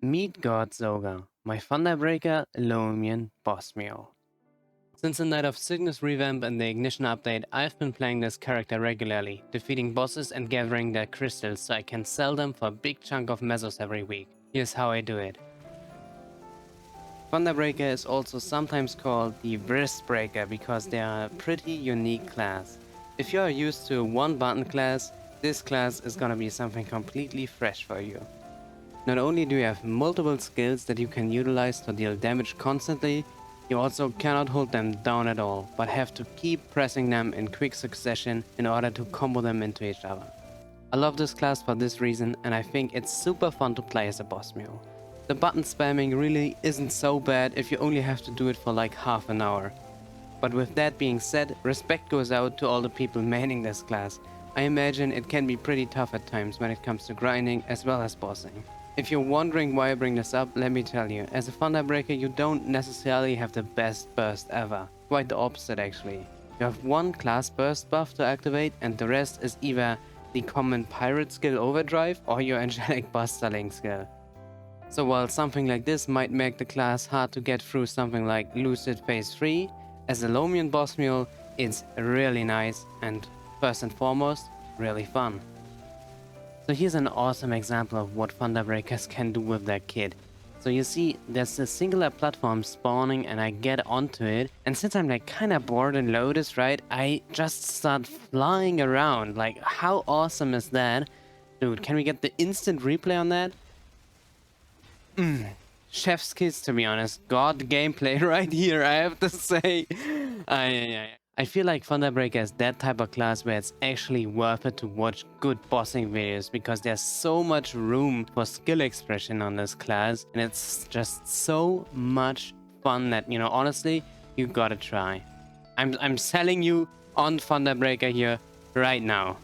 Meet God Zoga, my Thunderbreaker Lomien boss mule. Since the Night of Cygnus revamp and the Ignition update, I've been playing this character regularly, defeating bosses and gathering their crystals so I can sell them for a big chunk of mesos every week. Here's how I do it. Thunderbreaker is also sometimes called the Wrist Breaker because they are a pretty unique class. If you are used to a one-button class, this class is gonna be something completely fresh for you. Not only do you have multiple skills that you can utilize to deal damage constantly, you also cannot hold them down at all, but have to keep pressing them in quick succession in order to combo them into each other. I love this class for this reason, and I think it's super fun to play as a boss mule. The button spamming really isn't so bad if you only have to do it for like half an hour. But with that being said, respect goes out to all the people maining this class. I imagine it can be pretty tough at times when it comes to grinding as well as bossing. If you're wondering why I bring this up, let me tell you, as a Thunderbreaker you don't necessarily have the best burst ever. Quite the opposite actually. You have one class burst buff to activate and the rest is either the common pirate skill overdrive or your angelic bustling skill. So while something like this might make the class hard to get through something like Lucid Phase 3, as a Lomien boss mule it's really nice and first and foremost, really fun. So here's an awesome example of what Thunderbreakers can do with their kit. So you see, there's a singular platform spawning and I get onto it, and since I'm like kinda bored and Lotus, right, I just start flying around. Like, how awesome is that? Dude, can we get the instant replay on that? Chef's kiss, to be honest. God gameplay right here, I have to say. I feel like Thunderbreaker is that type of class where it's actually worth it to watch good bossing videos because there's so much room for skill expression on this class and it's just so much fun that, you know, honestly, you gotta try. I'm selling you on Thunderbreaker here right now.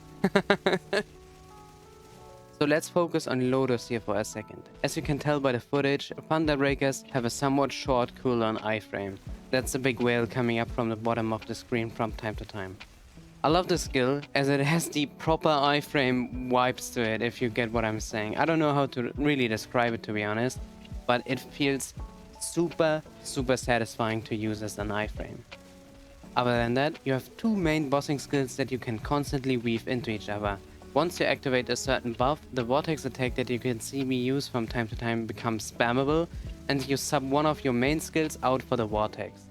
So let's focus on Lotus here for a second. As you can tell by the footage, Thunderbreakers have a somewhat short cooldown iframe. That's a big whale coming up from the bottom of the screen from time to time. I love this skill as it has the proper iframe vibes to it, if you get what I'm saying. I don't know how to really describe it, to be honest, but it feels super satisfying to use as an iframe. Other than that, you have two main bossing skills that you can constantly weave into each other. Once you activate a certain buff, the vortex attack that you can see me use from time to time becomes spammable, and you sub one of your main skills out for the vortex.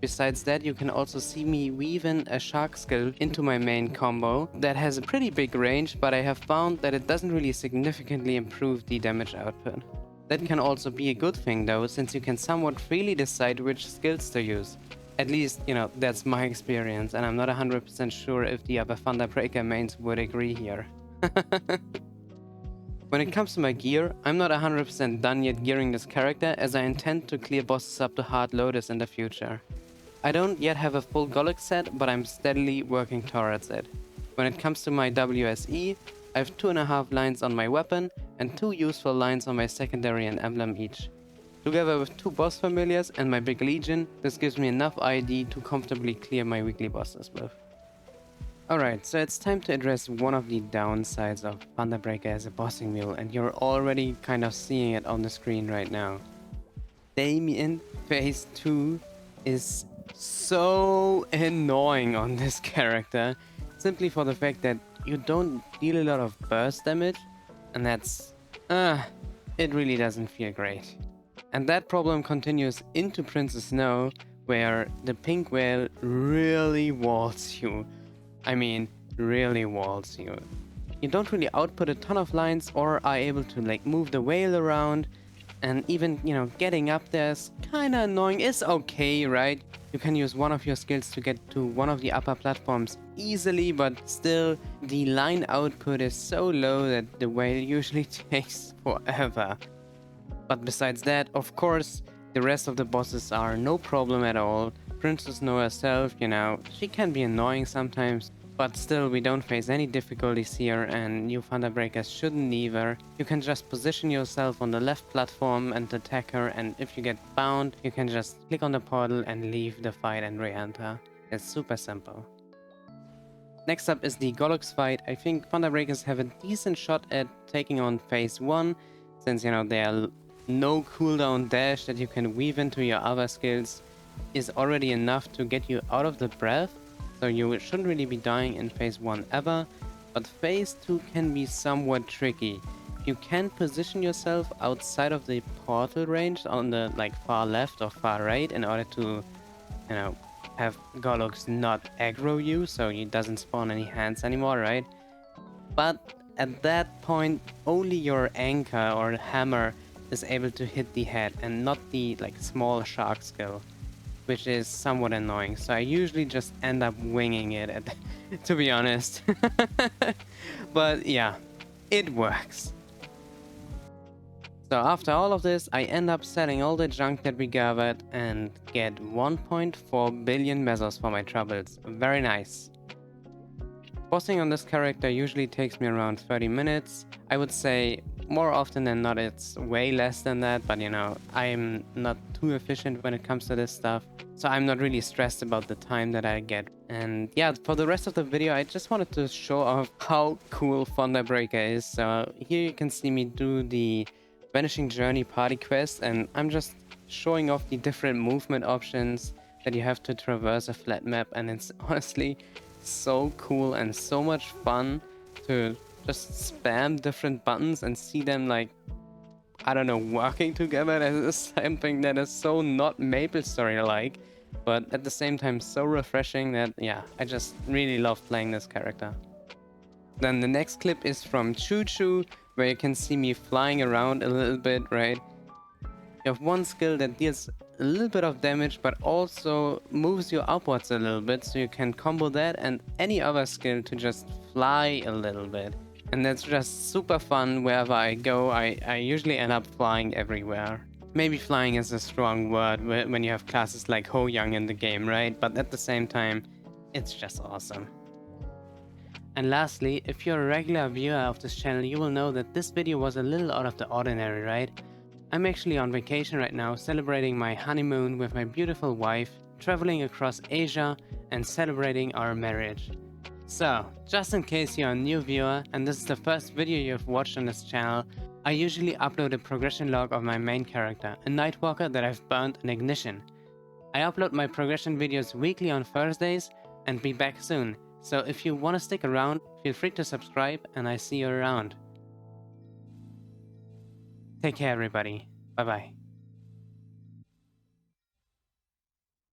Besides that, you can also see me weave in a shark skill into my main combo that has a pretty big range, but I have found that it doesn't really significantly improve the damage output. That can also be a good thing though, since you can somewhat freely decide which skills to use. At least, you know, that's my experience, and I'm not 100% sure if the other Thunderbreaker mains would agree here. When it comes to my gear, I'm not 100% done yet gearing this character, as I intend to clear bosses up to Hard Lotus in the future. I don't yet have a full Golok set, but I'm steadily working towards it. When it comes to my WSE, I have 2.5 lines on my weapon, and 2 useful lines on my secondary and emblem each. Together with 2 boss familiars and my big legion, this gives me enough ID to comfortably clear my weekly bosses with. Alright, so it's time to address one of the downsides of Thunderbreaker as a bossing mule, and you're already kind of seeing it on the screen right now. Lomien Phase 2 is so annoying on this character, simply for the fact that you don't deal a lot of burst damage, and that's... it really doesn't feel great. And that problem continues into Princess Snow, where the pink whale really walls you. I mean, really walls you. You don't really output a ton of lines or are able to like move the whale around, and even, you know, getting up there is kinda annoying. It's okay, right? You can use one of your skills to get to one of the upper platforms easily, but still, the line output is so low that the whale usually takes forever. But besides that, of course, the rest of the bosses are no problem at all. Princess Snow herself, you know, she can be annoying sometimes, but still we don't face any difficulties here, and you Thunderbreakers shouldn't either. You can just position yourself on the left platform and attack her, and if you get bound, you can just click on the portal and leave the fight and re-enter. It's super simple. Next up is the Golok's fight. I think Thunderbreakers have a decent shot at taking on Phase 1, since, you know, they are no cooldown dash that you can weave into your other skills is already enough to get you out of the breath, so you shouldn't really be dying in phase 1 ever, but phase 2 can be somewhat tricky. You can position yourself outside of the portal range on the far left or far right in order to, you know, have Golux not aggro you, so he doesn't spawn any hands anymore, right? But at that point, only your anchor or hammer is able to hit the head and not the small shark skill, which is somewhat annoying. So I usually just end up winging it, to be honest. But yeah, it works. So after all of this, I end up selling all the junk that we gathered and get 1.4 billion mesos for my troubles. Very nice. Bossing on this character usually takes me around 30 minutes. I would say more often than not it's way less than that, but you know, I'm not too efficient when it comes to this stuff, so I'm not really stressed about the time that I get. And yeah, for the rest of the video I just wanted to show off how cool Thunderbreaker is. So here you can see me do the Vanishing Journey party quest, and I'm just showing off the different movement options that you have to traverse a flat map, and it's honestly so cool and so much fun to just spam different buttons and see them I don't know, working together. That is something that is so not Maplestory like, but at the same time so refreshing that yeah, I just really love playing this character. Then the next clip is from Choo Choo, where you can see me flying around a little bit, right? You have one skill that deals a little bit of damage, but also moves you upwards a little bit, so you can combo that and any other skill to just fly a little bit. And that's just super fun. Wherever I go, I usually end up flying everywhere. Maybe flying is a strong word when you have classes like Ho Young in the game, right? But at the same time, it's just awesome. And lastly, if you're a regular viewer of this channel, you will know that this video was a little out of the ordinary, right? I'm actually on vacation right now, celebrating my honeymoon with my beautiful wife, traveling across Asia and celebrating our marriage. So, just in case you're a new viewer and this is the first video you've watched on this channel, I usually upload a progression log of my main character, a Nightwalker that I've burnt in Ignition. I upload my progression videos weekly on Thursdays and be back soon, so if you want to stick around, feel free to subscribe and I see you around. Take care everybody. Bye bye.